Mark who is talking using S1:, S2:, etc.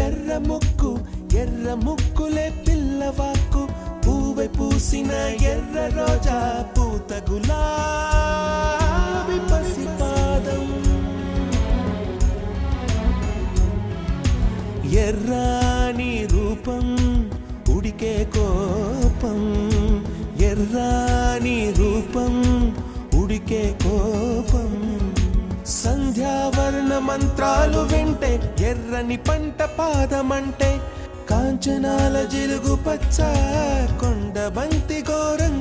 S1: ఎర్ర ముక్కు ఎర్ర ముక్కులే పిల్లవాకు పూవై పూసిన ఎర్ర రోజా పూత గులాబీ పసిపాదం ఎర్రాని రూపం ఉడికే కోపం ఎర్రాని రూపం ఉడికే కోపం సంధ్యావర్ణ మంత్రాలు వింటే ఎర్రని పంట పాదమంటే కాంచనాల జిలుగు పచ్చ కొండ బంతి ఘోరంగా